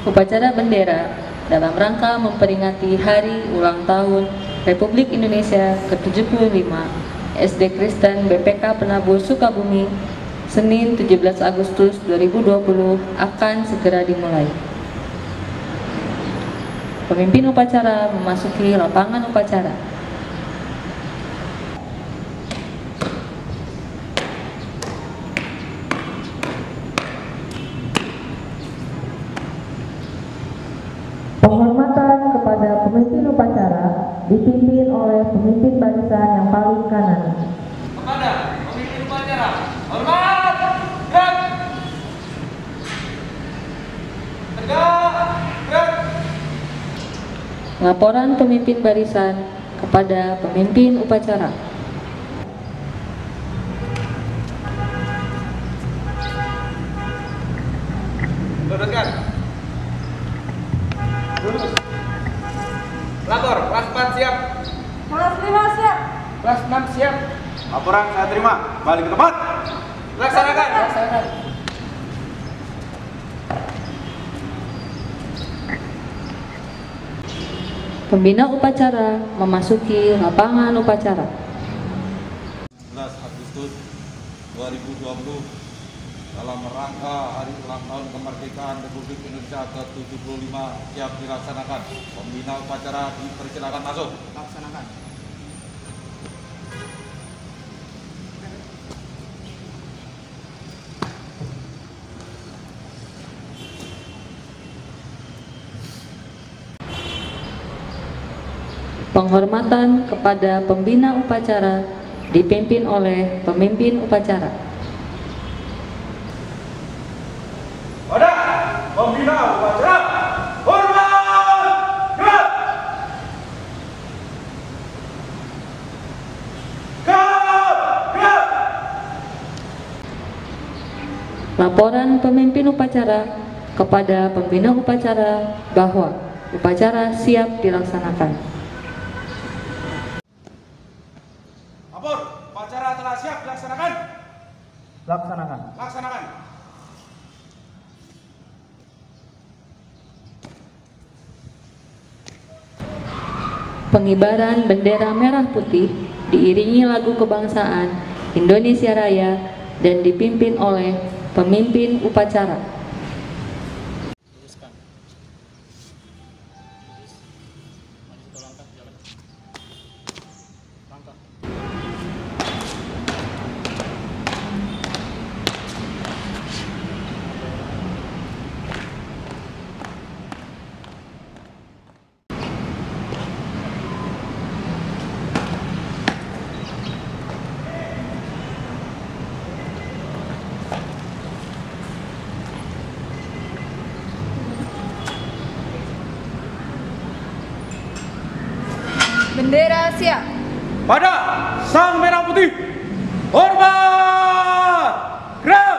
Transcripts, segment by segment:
Upacara bendera dalam rangka memperingati Hari Ulang Tahun Republik Indonesia ke-75 SD Kristen BPK Penabur Sukabumi, Senin 17 Agustus 2020 akan segera dimulai. Pemimpin upacara memasuki lapangan upacara. Penghormatan kepada pemimpin upacara dipimpin oleh pemimpin barisan yang paling kanan. Kepada pemimpin upacara, hormat, gerak, tegak, gerak. Laporan pemimpin barisan kepada pemimpin upacara. Luruskan. Lurus. Lapor, kelas 4 siap. Kelas 5 siap. Kelas 6 siap. Laporan saya terima. Balik ke tempat. Laksanakan. Pembina upacara memasuki lapangan upacara. 11 Agustus 2020 dalam rangka Hari Ulang Tahun Kemerdekaan Republik Indonesia ke-75 siap dilaksanakan. Pembina upacara dipersilakan masuk. Laksanakan. Penghormatan kepada pembina upacara dipimpin oleh pemimpin upacara. Pada pembina upacara, hormat, gerak. Gerak. Laporan pemimpin upacara kepada pembina upacara bahwa upacara siap dilaksanakan. Lapor, upacara telah siap dilaksanakan. Laksanakan. Pengibaran bendera merah putih diiringi lagu kebangsaan Indonesia Raya dan dipimpin oleh pemimpin upacara. Bendera siap. Pada sang merah putih, hormat, gerak.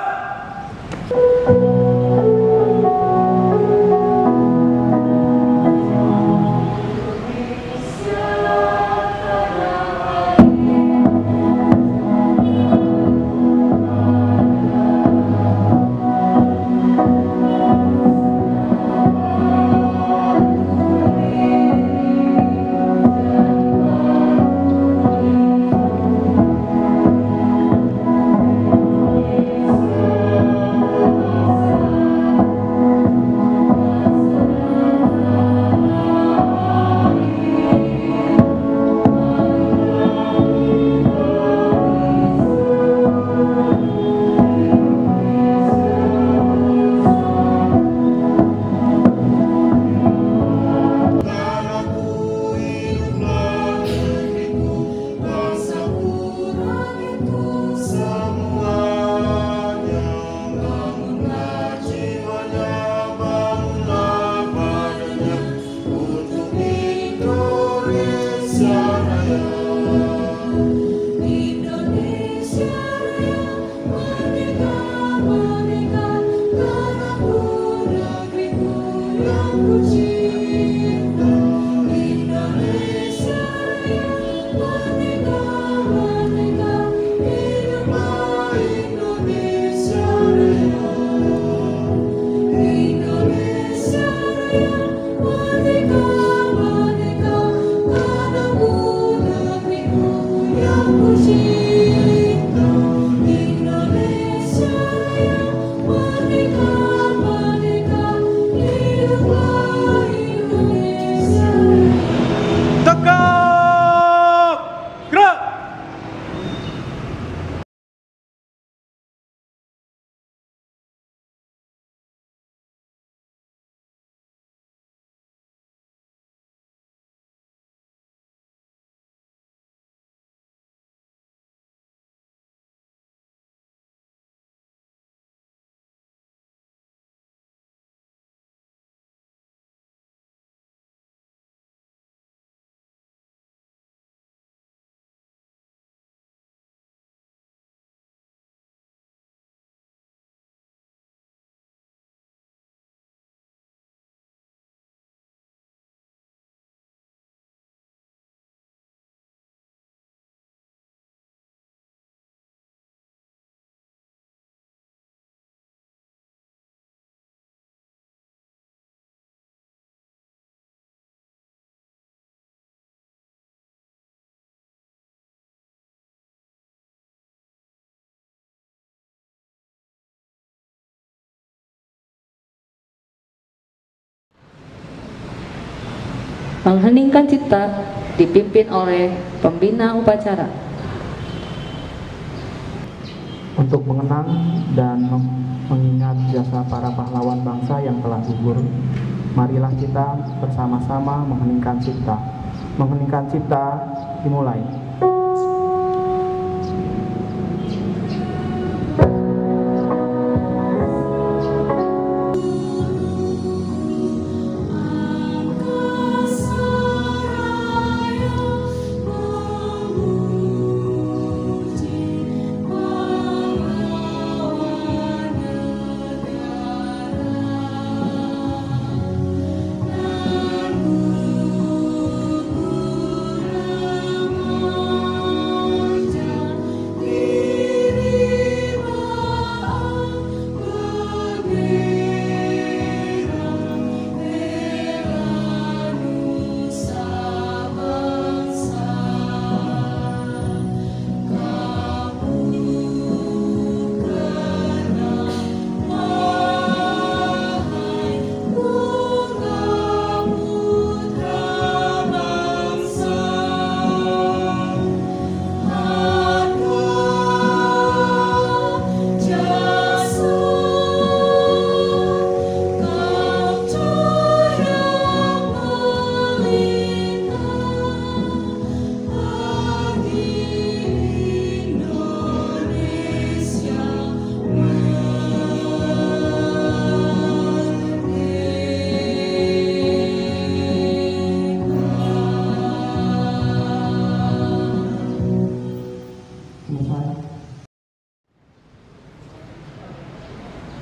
Mengheningkan cipta dipimpin oleh pembina upacara. Untuk mengenang dan mengingat jasa para pahlawan bangsa yang telah gugur, marilah kita bersama-sama mengheningkan cipta. Mengheningkan cipta dimulai.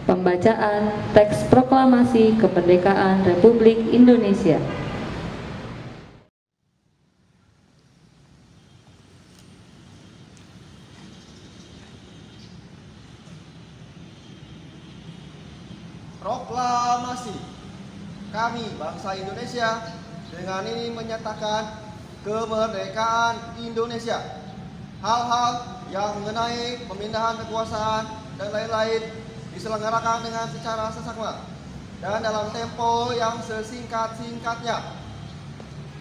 Pembacaan teks proklamasi kemerdekaan Republik Indonesia. Proklamasi. Kami bangsa Indonesia dengan ini menyatakan kemerdekaan Indonesia. Hal-hal yang mengenai pemindahan kekuasaan dan lain-lain diselenggarakan dengan secara seksama dan dalam tempo yang sesingkat-singkatnya.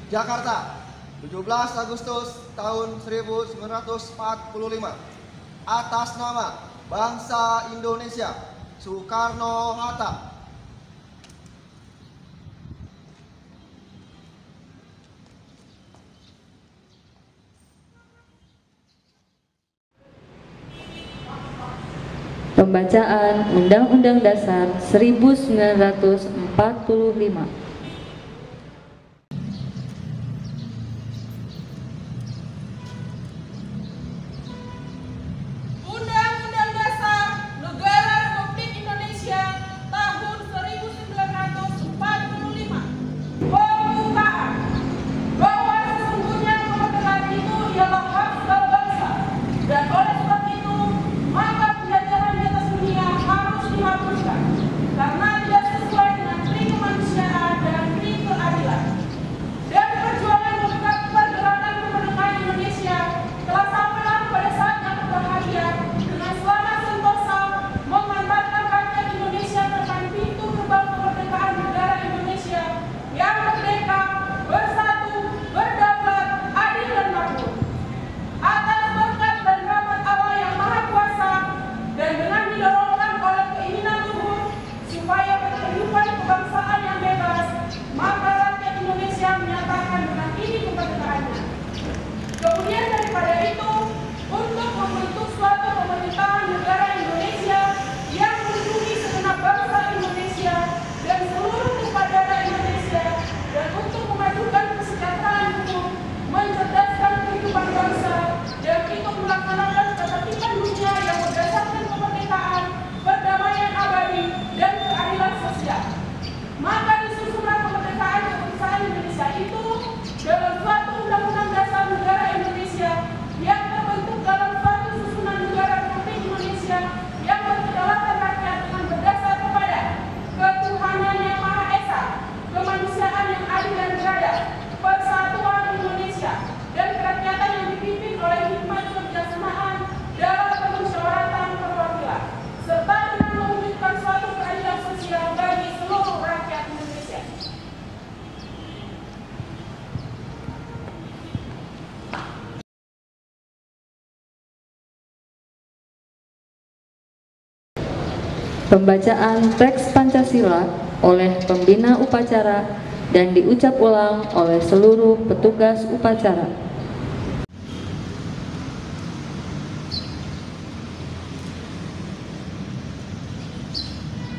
Jakarta, 17 Agustus tahun 1945. Atas nama bangsa Indonesia, Soekarno-Hatta. Pembacaan Undang-Undang Dasar 1945. Undang-Undang Dasar Negara Republik Indonesia tahun 1945. Pembukaan bahwa sesungguhnya kemerdekaan itu ialah hak segala bangsa, dan oleh sebab itu maka penjajahan di atas dunia harus dihapuskan karena tidak sesuai dengan pri kemanusiaan Pembacaan teks Pancasila oleh pembina upacara dan diucap ulang oleh seluruh petugas upacara.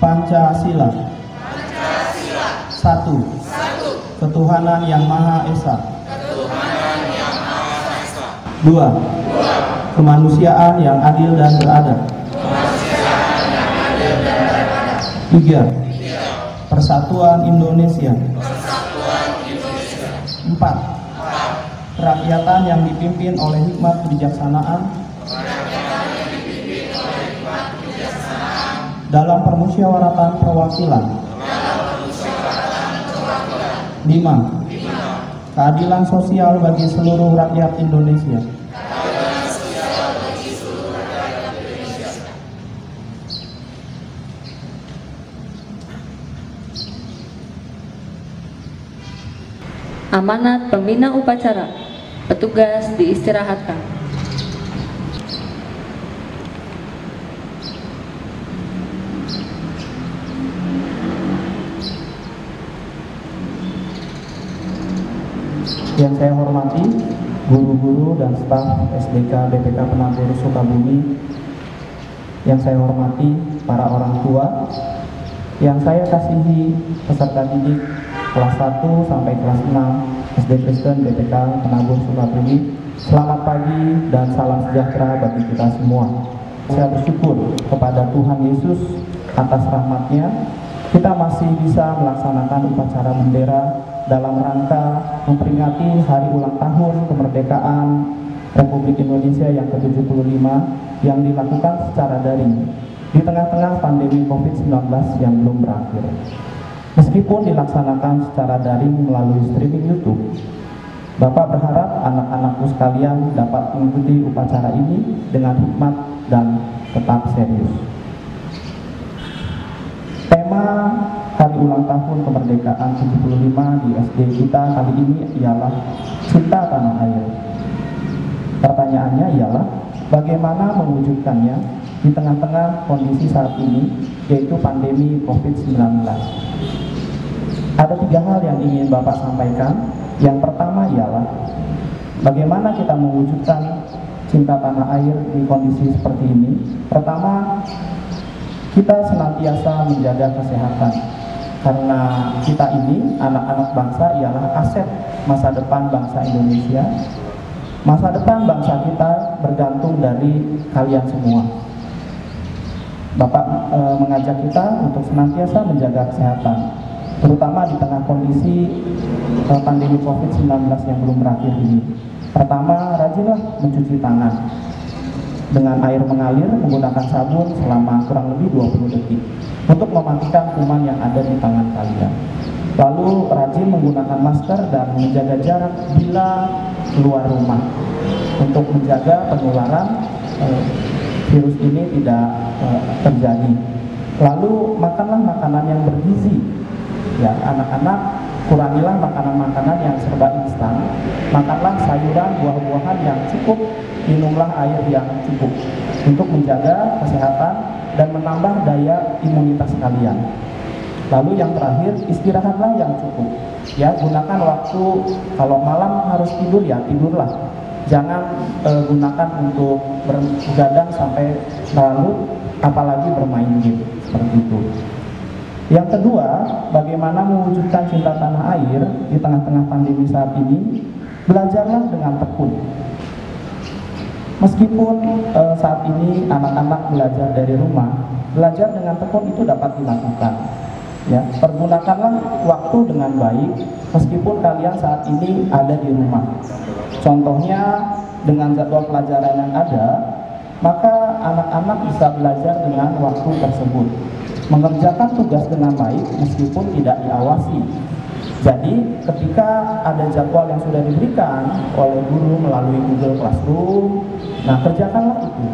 Pancasila. Satu. Ketuhanan Yang Maha Esa. Dua. Kemanusiaan yang adil dan beradab. Tiga. Persatuan Indonesia. Empat. Kerakyatan yang dipimpin oleh hikmat kebijaksanaan dalam permusyawaratan perwakilan. 5. Keadilan sosial bagi seluruh rakyat Indonesia. Amanat pembina upacara, petugas diistirahatkan. Yang saya hormati guru-guru dan staf SDK BPK Penabur Sukabumi, yang saya hormati para orang tua, yang saya kasihi peserta didik kelas 1 sampai kelas 6 SD Kristen BPK Penabur Sukabumi. Selamat pagi dan salam sejahtera bagi kita semua. Saya bersyukur kepada Tuhan Yesus atas rahmat-Nya kita masih bisa melaksanakan upacara bendera dalam rangka memperingati hari ulang tahun kemerdekaan Republik Indonesia yang ke-75 yang dilakukan secara daring di tengah-tengah pandemi COVID-19 yang belum berakhir. Meskipun dilaksanakan secara daring melalui streaming YouTube, Bapak berharap anak-anakku sekalian dapat mengikuti upacara ini dengan hikmat dan tetap serius. Tema hari ulang tahun kemerdekaan 75 di SD kita kali ini ialah Cinta Tanah Air. Pertanyaannya ialah bagaimana mewujudkannya di tengah-tengah kondisi saat ini, yaitu pandemi COVID-19. Ada 3 hal yang ingin Bapak sampaikan. Yang pertama ialah bagaimana kita mewujudkan cinta tanah air di kondisi seperti ini. Pertama, kita senantiasa menjaga kesehatan, karena kita ini anak-anak bangsa ialah aset masa depan bangsa Indonesia. Masa depan bangsa kita bergantung dari kalian semua. Bapak mengajak kita untuk senantiasa menjaga kesehatan, terutama di tengah kondisi pandemi COVID-19 yang belum berakhir ini. Pertama, rajinlah mencuci tangan dengan air mengalir menggunakan sabun selama kurang lebih 20 detik untuk mematikan kuman yang ada di tangan kalian. Lalu rajin menggunakan masker dan menjaga jarak bila keluar rumah untuk menjaga penularan virus ini tidak terjadi. Lalu makanlah makanan yang bergizi. Ya, anak-anak kurangilah makanan-makanan yang serba instan. Makanlah sayuran, buah-buahan yang cukup, minumlah air yang cukup untuk menjaga kesehatan dan menambah daya imunitas kalian. Lalu yang terakhir, istirahatlah yang cukup. Ya, gunakan waktu, kalau malam harus tidur ya tidurlah. Jangan gunakan untuk bergadang sampai larut, apalagi bermain game seperti itu. Yang kedua, bagaimana mewujudkan cinta tanah air di tengah-tengah pandemi saat ini? Belajarlah dengan tekun. Meskipun saat ini anak-anak belajar dari rumah, belajar dengan tekun itu dapat dilakukan. Ya, pergunakanlah waktu dengan baik meskipun kalian saat ini ada di rumah. Contohnya dengan jadwal pelajaran yang ada, maka anak-anak bisa belajar dengan waktu tersebut, mengerjakan tugas dengan baik meskipun tidak diawasi. Jadi ketika ada jadwal yang sudah diberikan oleh guru melalui Google Classroom, nah kerjakanlah itu.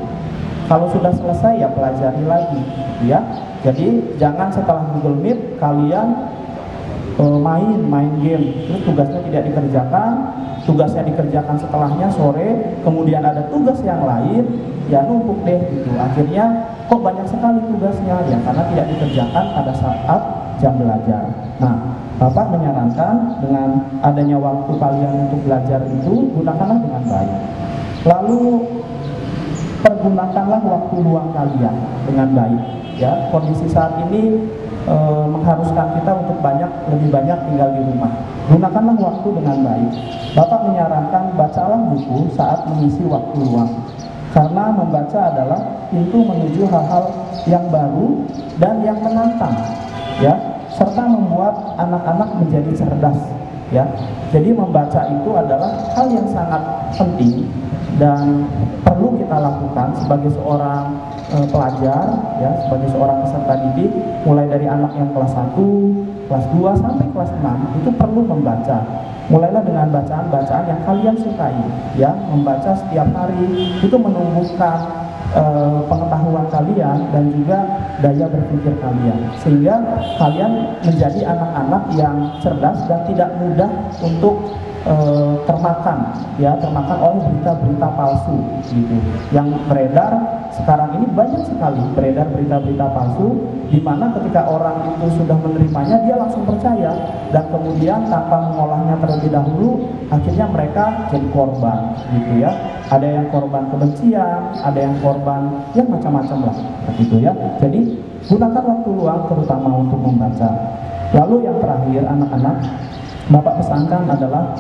Kalau sudah selesai ya pelajari lagi, ya. Jadi jangan setelah Google Meet kalian main game, terus tugasnya tidak dikerjakan, tugasnya dikerjakan setelahnya sore, kemudian ada tugas yang lain, ya numpuk deh gitu. Akhirnya kok banyak sekali tugasnya? Ya karena tidak dikerjakan pada saat jam belajar. Nah, Bapak menyarankan dengan adanya waktu kalian untuk belajar itu, gunakanlah dengan baik. Lalu pergunakanlah waktu luang kalian dengan baik. Ya, kondisi saat ini mengharuskan kita untuk lebih banyak tinggal di rumah. Gunakanlah waktu dengan baik. Bapak menyarankan bacalah buku saat mengisi waktu luang. Karena membaca adalah pintu menuju hal-hal yang baru dan yang menantang, ya, serta membuat anak-anak menjadi cerdas, ya. Jadi membaca itu adalah hal yang sangat penting dan perlu kita lakukan sebagai seorang pelajar, ya, sebagai seorang peserta didik, mulai dari anak yang kelas 1, kelas 2 sampai kelas 6 itu perlu membaca. Mulailah dengan bacaan-bacaan yang kalian sukai, ya. Membaca setiap hari itu menumbuhkan pengetahuan kalian dan juga daya berpikir kalian, sehingga kalian menjadi anak-anak yang cerdas dan tidak mudah untuk termakan oleh berita-berita palsu gitu. Yang beredar sekarang ini banyak sekali beredar berita-berita palsu, di mana ketika orang itu sudah menerimanya dia langsung percaya dan kemudian tanpa mengolahnya terlebih dahulu akhirnya mereka jadi korban gitu ya. Ada yang korban kebencian, ada yang korban ya macam-macam lah gitu ya. Jadi gunakan waktu luang terutama untuk membaca. Lalu yang terakhir anak-anak, Bapak pesankan adalah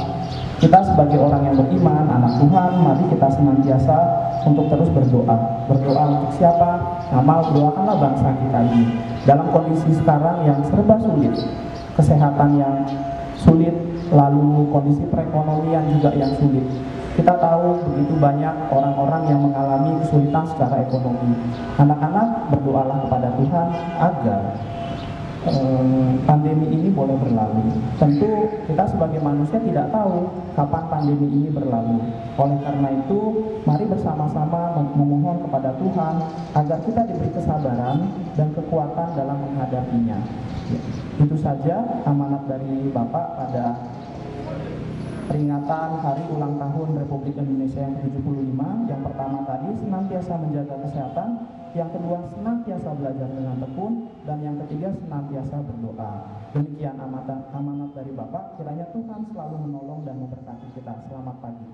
kita sebagai orang yang beriman, anak Tuhan, mari kita senantiasa untuk terus berdoa. Berdoa untuk siapa? Doakanlah bangsa kita ini. Dalam kondisi sekarang yang serba sulit, kesehatan yang sulit, lalu kondisi perekonomian juga yang sulit. Kita tahu begitu banyak orang-orang yang mengalami kesulitan secara ekonomi. Anak-anak, berdoalah kepada Tuhan agar pandemi ini boleh berlalu. Tentu kita sebagai manusia tidak tahu kapan pandemi ini berlalu. Oleh karena itu, mari bersama-sama memohon kepada Tuhan agar kita diberi kesabaran dan kekuatan dalam menghadapinya. Itu saja amanat dari Bapak pada peringatan Hari Ulang Tahun Republik Indonesia yang ke-75. Yang pertama tadi, senantiasa menjaga kesehatan. Yang kedua, senantiasa belajar dengan tekun. Dan yang ketiga, senantiasa berdoa. Demikian amanat dari Bapak. Kiranya Tuhan selalu menolong dan memberkati kita. Selamat pagi.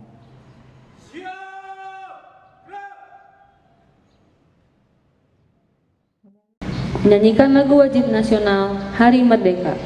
Menyanyikan lagu wajib nasional Hari Merdeka.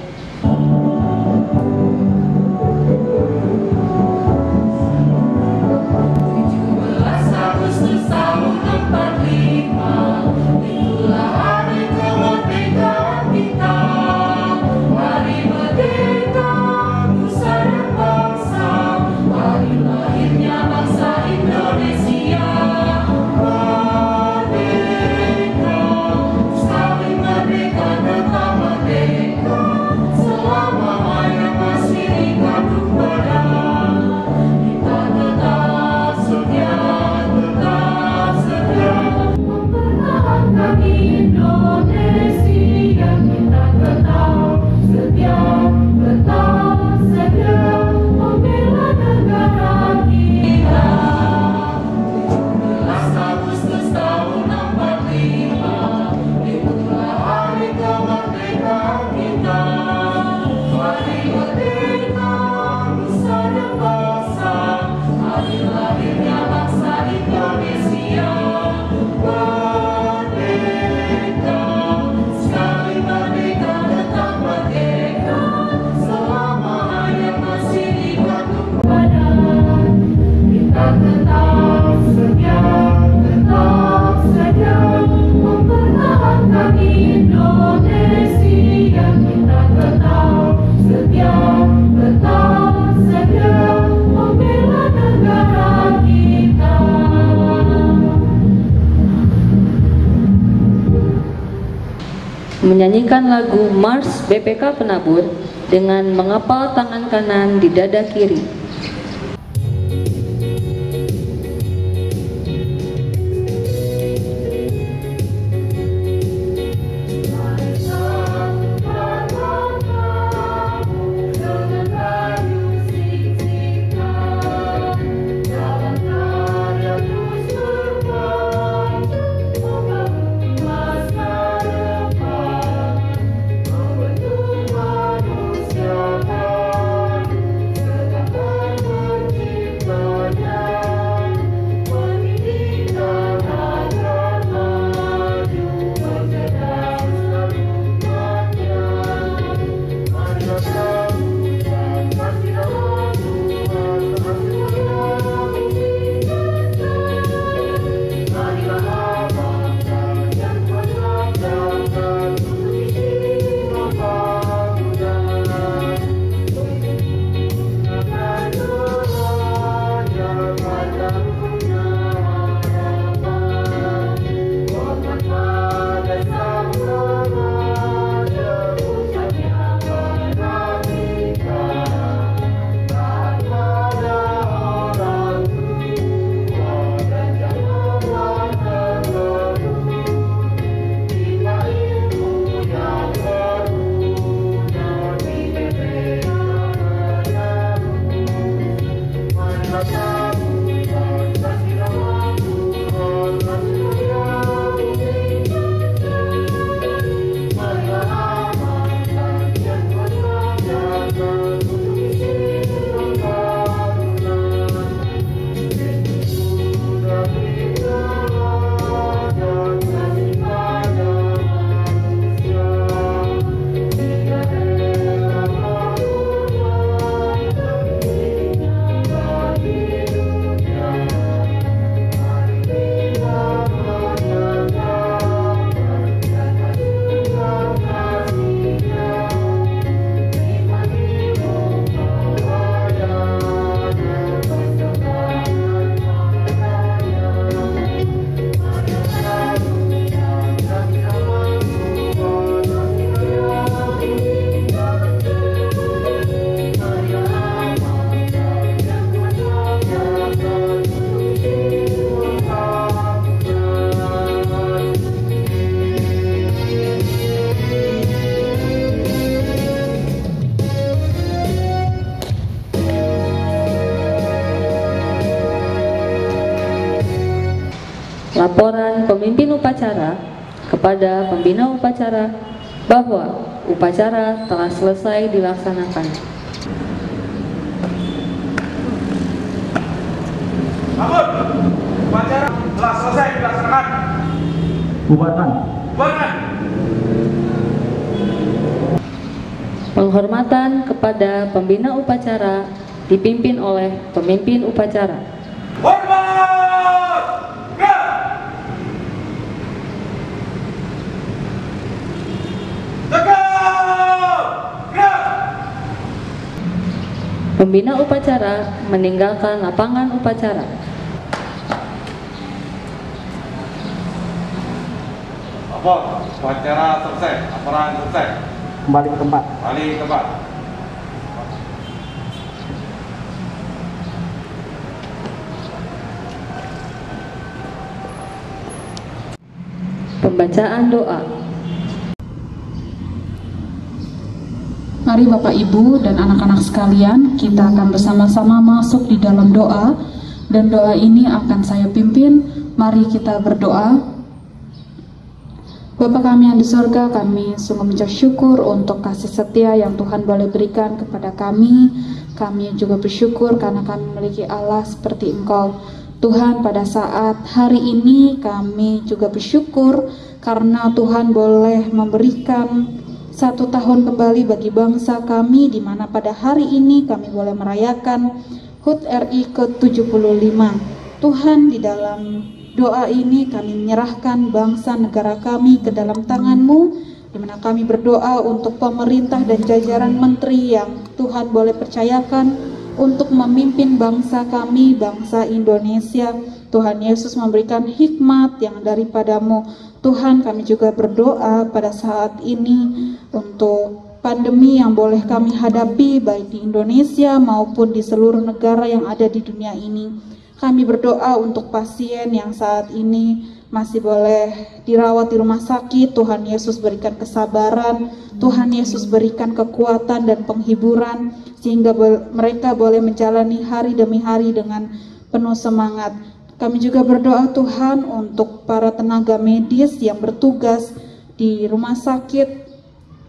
Menyanyikan lagu Mars BPK Penabur dengan mengepal tangan kanan di dada kiri. Laporan pemimpin upacara kepada pembina upacara bahwa upacara telah selesai dilaksanakan. Ampun. Upacara telah selesai dilaksanakan. Bubarkan. Bubarkan. Penghormatan kepada pembina upacara dipimpin oleh pemimpin upacara. Hormat. Gerak. Tegap. Gerak. Pembina upacara meninggalkan lapangan upacara. Lapor, upacara selesai, laporan selesai. Kembali ke tempat. Kembali ke tempat. Pembacaan doa. Mari Bapak Ibu dan anak-anak sekalian, kita akan bersama-sama masuk di dalam doa, dan doa ini akan saya pimpin. Mari kita berdoa. Bapa kami yang di surga, kami sungguh mengucap syukur untuk kasih setia yang Tuhan boleh berikan kepada kami. Kami juga bersyukur karena kami memiliki Allah seperti Engkau. Tuhan, pada saat hari ini kami juga bersyukur karena Tuhan boleh memberikan 1 tahun kembali bagi bangsa kami, di mana pada hari ini kami boleh merayakan HUT RI ke-75. Tuhan, di dalam doa ini kami menyerahkan bangsa negara kami ke dalam tangan-Mu, di mana kami berdoa untuk pemerintah dan jajaran menteri yang Tuhan boleh percayakan untuk memimpin bangsa kami, bangsa Indonesia. Tuhan Yesus memberikan hikmat yang daripada-Mu. Tuhan, kami juga berdoa pada saat ini untuk pandemi yang boleh kami hadapi baik di Indonesia maupun di seluruh negara yang ada di dunia ini. Kami berdoa untuk pasien yang saat ini masih boleh dirawat di rumah sakit. Tuhan Yesus berikan kesabaran, Tuhan Yesus berikan kekuatan dan penghiburan, sehingga mereka boleh menjalani hari demi hari dengan penuh semangat. Kami juga berdoa Tuhan untuk para tenaga medis yang bertugas di rumah sakit.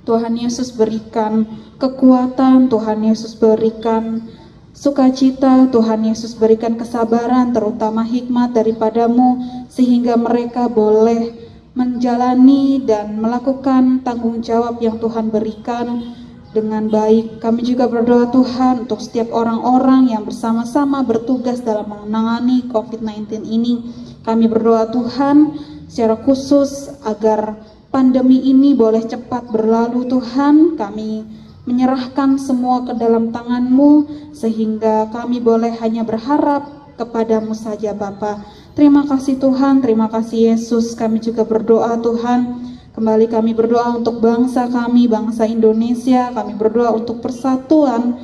Tuhan Yesus berikan kekuatan, Tuhan Yesus berikan sukacita, Tuhan Yesus berikan kesabaran, terutama hikmat daripada-Mu, sehingga mereka boleh menjalani dan melakukan tanggung jawab yang Tuhan berikan dengan baik. Kami juga berdoa Tuhan untuk setiap orang-orang yang bersama-sama bertugas dalam menangani COVID-19 ini. Kami berdoa Tuhan secara khusus agar pandemi ini boleh cepat berlalu. Tuhan, kami menyerahkan semua ke dalam tangan-Mu, sehingga kami boleh hanya berharap kepada-Mu saja Bapa. Terima kasih Tuhan, terima kasih Yesus. Kami juga berdoa Tuhan, kembali kami berdoa untuk bangsa kami, bangsa Indonesia. Kami berdoa untuk persatuan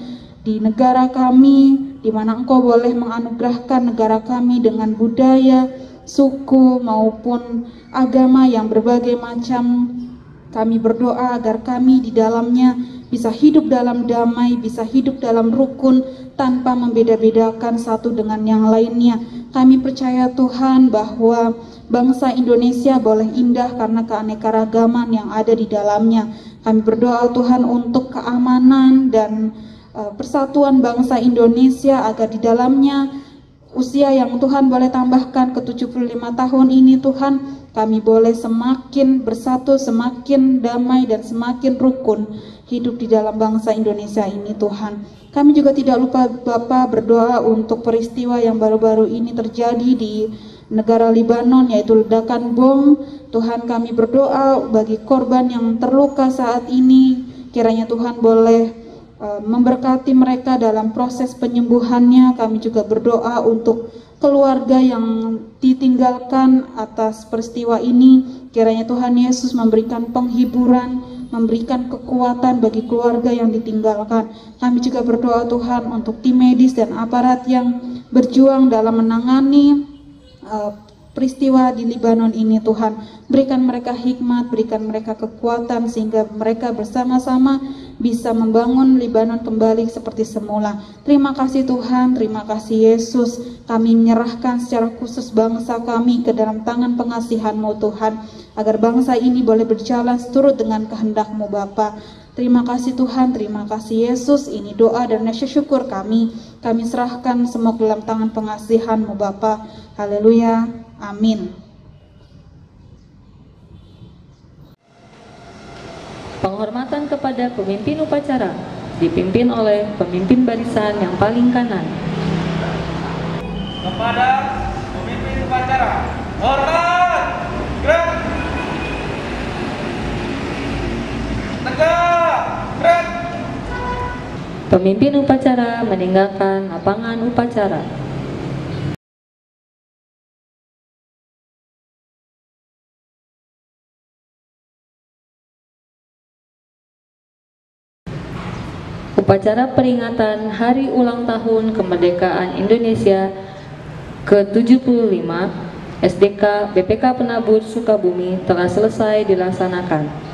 di negara kami, di mana Engkau boleh menganugerahkan negara kami dengan budaya, suku maupun agama yang berbagai macam. Kami berdoa agar kami di dalamnya bisa hidup dalam damai, bisa hidup dalam rukun tanpa membeda-bedakan satu dengan yang lainnya. Kami percaya Tuhan bahwa bangsa Indonesia boleh indah karena keanekaragaman yang ada di dalamnya. Kami berdoa Tuhan untuk keamanan dan persatuan bangsa Indonesia, agar di dalamnya usia yang Tuhan boleh tambahkan ke 75 tahun ini Tuhan, kami boleh semakin bersatu, semakin damai dan semakin rukun hidup di dalam bangsa Indonesia ini Tuhan. Kami juga tidak lupa Bapa berdoa untuk peristiwa yang baru-baru ini terjadi di negara Libanon, yaitu ledakan bom. Tuhan, kami berdoa bagi korban yang terluka saat ini, kiranya Tuhan boleh memberkati mereka dalam proses penyembuhannya. Kami juga berdoa untuk keluarga yang ditinggalkan atas peristiwa ini, kiranya Tuhan Yesus memberikan penghiburan, memberikan kekuatan bagi keluarga yang ditinggalkan. Kami juga berdoa Tuhan untuk tim medis dan aparat yang berjuang dalam menangani peristiwa di Libanon ini Tuhan. Berikan mereka hikmat, berikan mereka kekuatan sehingga mereka bersama-sama bisa membangun Libanon kembali seperti semula. Terima kasih Tuhan, terima kasih Yesus. Kami menyerahkan secara khusus bangsa kami ke dalam tangan pengasihan-Mu Tuhan, agar bangsa ini boleh berjalan seturut dengan kehendak-Mu Bapa. Terima kasih Tuhan, terima kasih Yesus. Ini doa dan rasa syukur kami. Kami serahkan semua ke dalam tangan pengasihan-Mu Bapa. Haleluya, amin. Penghormatan kepada pemimpin upacara dipimpin oleh pemimpin barisan yang paling kanan. Kepada pemimpin upacara, hormat, gerak, tegak, gerak. Pemimpin upacara meninggalkan lapangan upacara. Upacara peringatan Hari Ulang Tahun Kemerdekaan Indonesia ke-75 SDK BPK Penabur Sukabumi telah selesai dilaksanakan.